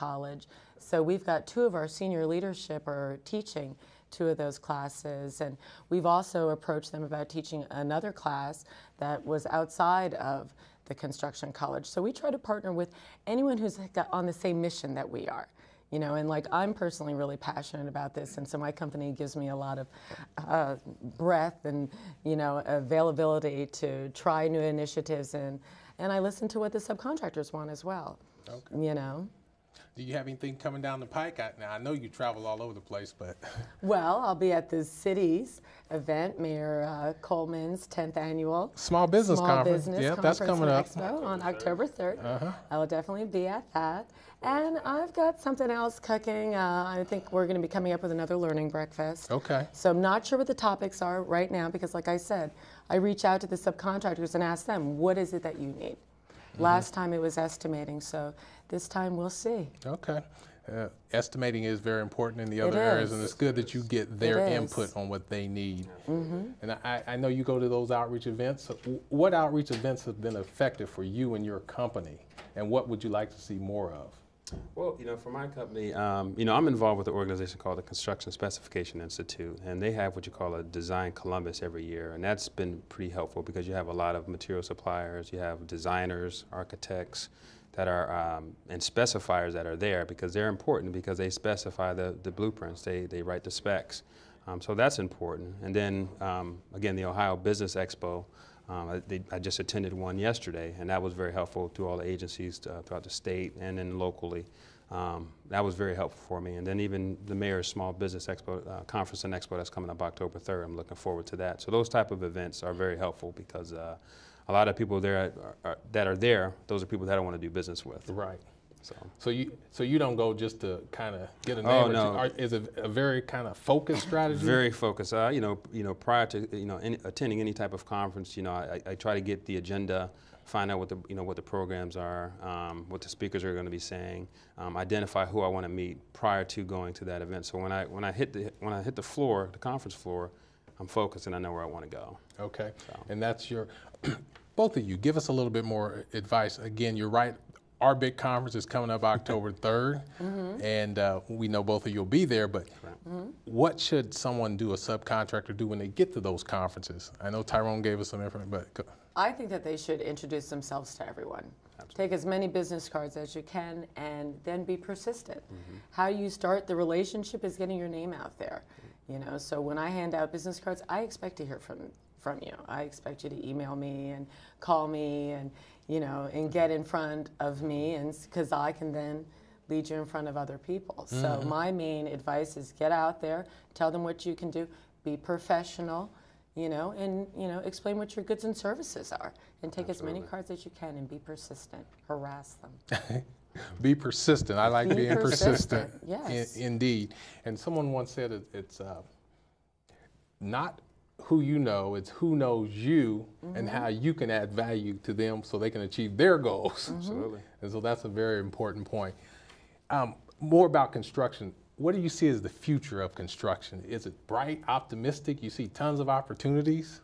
college. So we've got 2 of our senior leadership are teaching 2 of those classes, and we've also approached them about teaching another class that was outside of the construction college. So we try to partner with anyone who's got on the same mission that we are. You know, and like I'm personally really passionate about this, and so my company gives me a lot of breadth and, you know, availability to try new initiatives, and I listen to what the subcontractors want as well. Okay. You know. Do you have anything coming down the pike? Now, I know you travel all over the place, but... Well, I'll be at the city's event, Mayor Coleman's 10th annual Small Business Conference. Yeah, that's coming up. Expo on October 3rd. I will definitely be at that. And I've got something else cooking. I think we're going to be coming up with another learning breakfast. Okay. So I'm not sure what the topics are right now because, like I said, I reach out to the subcontractors and ask them, what is it that you need? Last time it was estimating, so this time we'll see. Okay. Estimating is very important in the other areas, and it's good that you get their input on what they need. And I know you go to those outreach events. So what outreach events have been effective for you and your company, and what would you like to see more of? Well, you know, for my company, you know, I'm involved with an organization called the Construction Specification Institute, and they have what you call a Design Columbus every year, and that's been pretty helpful because you have a lot of material suppliers, you have designers, architects that are, and specifiers that are there because they're important because they specify the blueprints, they write the specs. So that's important. And then, again, the Ohio Business Expo, I just attended one yesterday, and that was very helpful to all the agencies throughout the state and then locally. That was very helpful for me. And then even the Mayor's Small Business Expo, Conference and Expo that's coming up October 3rd, I'm looking forward to that. So those type of events are very helpful because a lot of people there that are there, those are people that I want to do business with. Right. So you don't go just to kind of get a name. Oh, no. Is it a very kind of focused strategy? Very focused. You know, prior to attending any type of conference, you know, I try to get the agenda, find out what the programs are, what the speakers are going to be saying, identify who I want to meet prior to going to that event. So when I hit the floor, the conference floor, I'm focused and I know where I want to go. Okay. So. And that's your both of you. Give us a little bit more advice. Again, you're right. Our big conference is coming up October 3rd, and we know both of you will be there, but what should someone do, a subcontractor do when they get to those conferences? I know Tyrone gave us some information, but... I think that they should introduce themselves to everyone. Absolutely. Take as many business cards as you can and then be persistent. How you start the relationship is getting your name out there. You know, so when I hand out business cards, I expect to hear from you. I expect you to email me and call me and, you know, and get in front of me, and because I can then lead you in front of other people. So my main advice is get out there, tell them what you can do, be professional, you know, and, you know, explain what your goods and services are, and take as many cards as you can and be persistent. Harass them. Be persistent. I like being persistent. Yes. Indeed. And someone once said it's not who you know, it's who knows you and how you can add value to them so they can achieve their goals. Absolutely. And so that's a very important point. More about construction. What do you see as the future of construction? Is it bright, optimistic? You see tons of opportunities?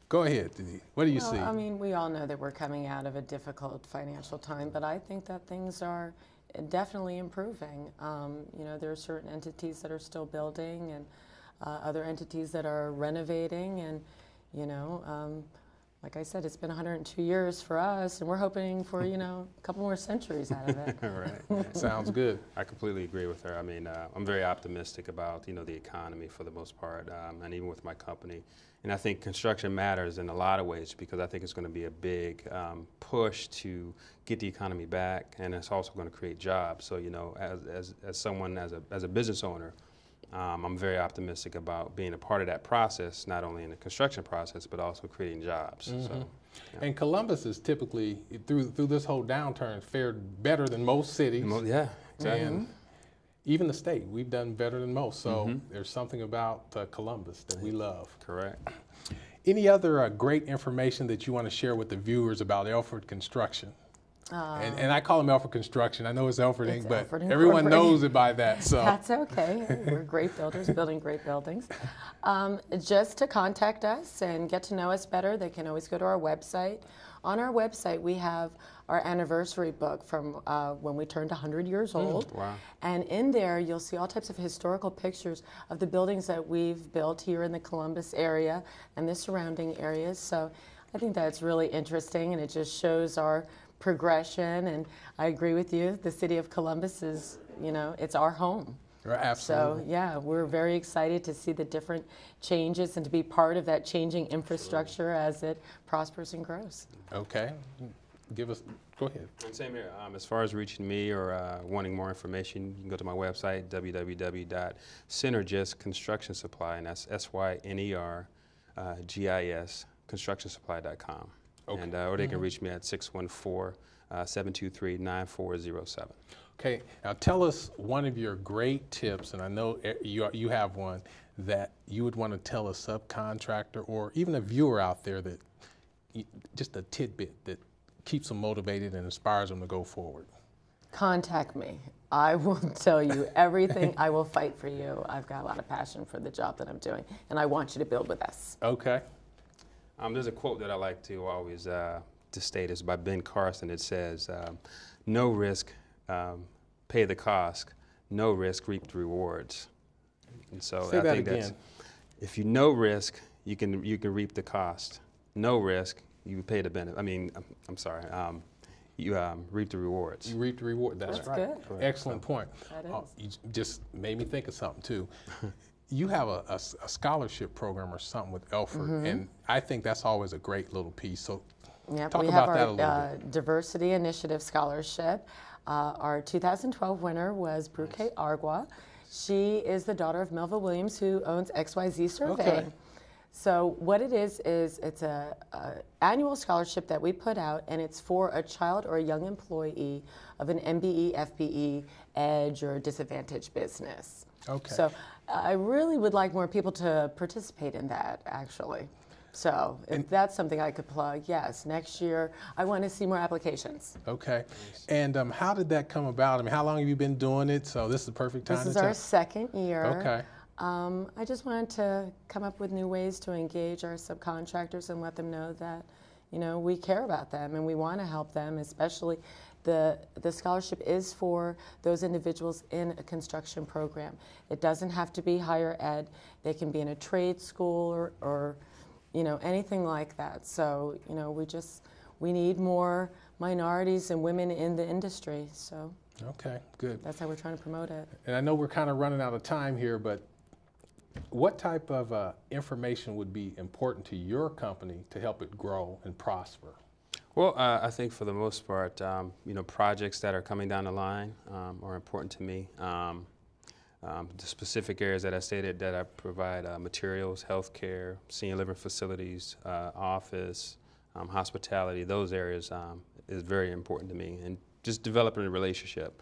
Go ahead, Dee. What do you see? I mean, we all know that we're coming out of a difficult financial time, but I think that things are definitely improving. You know, there are certain entities that are still building and other entities that are renovating, and, you know, like I said, it's been 102 years for us, and we're hoping for, you know, a couple more centuries out of it. Right. Sounds good. I completely agree with her. I mean, I'm very optimistic about, you know, the economy for the most part, and even with my company. And I think construction matters in a lot of ways because I think it's going to be a big push to get the economy back, and it's also going to create jobs. So, you know, as someone, as a business owner, I'm very optimistic about being a part of that process, not only in the construction process, but also creating jobs. So, yeah. And Columbus is typically, through this whole downturn, fared better than most cities. Yeah, exactly. And even the state, we've done better than most. So there's something about Columbus that we love. Correct. Any other great information that you want to share with the viewers about Elford Construction? And I call them Elford Construction. I know it's Elford Inc., but everyone knows it by that. So that's okay. We're great builders, building great buildings. Just to contact us and get to know us better, they can always go to our website, on our website we have our anniversary book from when we turned 100 years old. Wow. And in there you'll see all types of historical pictures of the buildings that we've built here in the Columbus area and the surrounding areas. So I think that's really interesting, and it just shows our progression. And I agree with you, the city of Columbus is, you know, it's our home. Absolutely. So yeah, we're very excited to see the different changes and to be part of that changing infrastructure as it prospers and grows. Okay. Go ahead. And same here. As far as reaching me or wanting more information, you can go to my website, www.synergis Construction Supply, and that's SYNERGIS constructionsupply.com. Okay. And or they can reach me at 614-723-9407. Okay, now tell us one of your great tips, and I know you have one, that you would want to tell a subcontractor or even a viewer out there, that just a tidbit that keeps them motivated and inspires them to go forward. Contact me. I will tell you everything. I will fight for you. I've got a lot of passion for the job that I'm doing, and I want you to build with us. Okay. There's a quote that I like to always to state. It's by Ben Carson. It says, no risk, pay the cost. No risk, reap the rewards. And so Say I that think again. that's, if you no risk, you can reap the cost. No risk, you pay the benefit. I mean, I'm sorry. You reap the rewards. You reap the reward. That's right. Good. Correct. Excellent point. That is. You just made me think of something too. You have a scholarship program or something with Elford, and I think that's always a great little piece. So Yep, talk we about have that a little our bit. Diversity Initiative Scholarship. Our 2012 winner was Bruque Argua. She is the daughter of Melville Williams, who owns XYZ Surveying. Okay. So what it is it's a annual scholarship that we put out, and it's for a child or a young employee of an MBE, FBE, EDGE, or disadvantaged business. Okay. So I really would like more people to participate in that, actually. So if that's something I could plug, yes, next year I want to see more applications. Okay. And how did that come about? I mean, how long have you been doing it? So this is the perfect time This to is tell. our second year. Okay. I just wanted to come up with new ways to engage our subcontractors and let them know that, you know, we care about them and we want to help them, especially the scholarship is for those individuals in a construction program. It doesn't have to be higher ed. They can be in a trade school or you know, anything like that. So, you know, we need more minorities and women in the industry. So Okay, good. that's how we're trying to promote it. And I know we're kind of running out of time here, but what type of information would be important to your company to help it grow and prosper? Well, I think for the most part, you know, projects that are coming down the line are important to me. The specific areas that I stated that I provide materials, healthcare, senior living facilities, office, hospitality, those areas is very important to me. And just developing a relationship,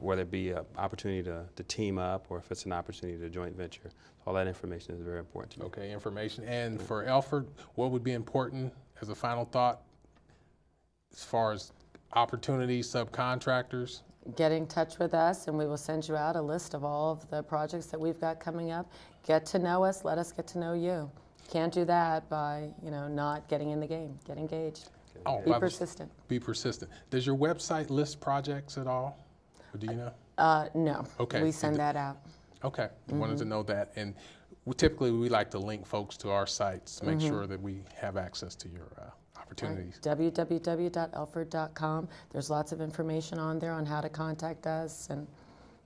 whether it be an opportunity to team up or if it's an opportunity to joint venture. All that information is very important to me. Okay, information. And for Elford, what would be important as a final thought as far as opportunities, subcontractors? Get in touch with us and we will send you out a list of all of the projects that we've got coming up. Get to know us, let us get to know you. Can't do that by, you know, not getting in the game. Get engaged. Oh, Be persistent. Be persistent. Does your website list projects at all? Or do you know? No. Okay. We send that out. Okay, wanted to know that. And typically we like to link folks to our sites to make sure that we have access to your opportunities. www.elford.com. There's lots of information on there on how to contact us and,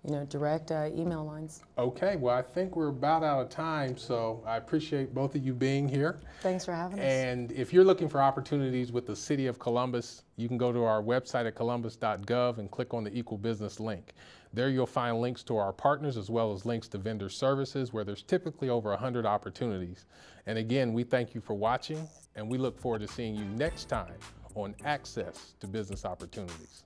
you know, direct email lines. Okay, well, I think we're about out of time, so I appreciate both of you being here. Thanks for having us. And if you're looking for opportunities with the City of Columbus, you can go to our website at columbus.gov and click on the Equal Business link. There you'll find links to our partners as well as links to vendor services where there's typically over 100 opportunities. And again, we thank you for watching and we look forward to seeing you next time on Access to Business Opportunities.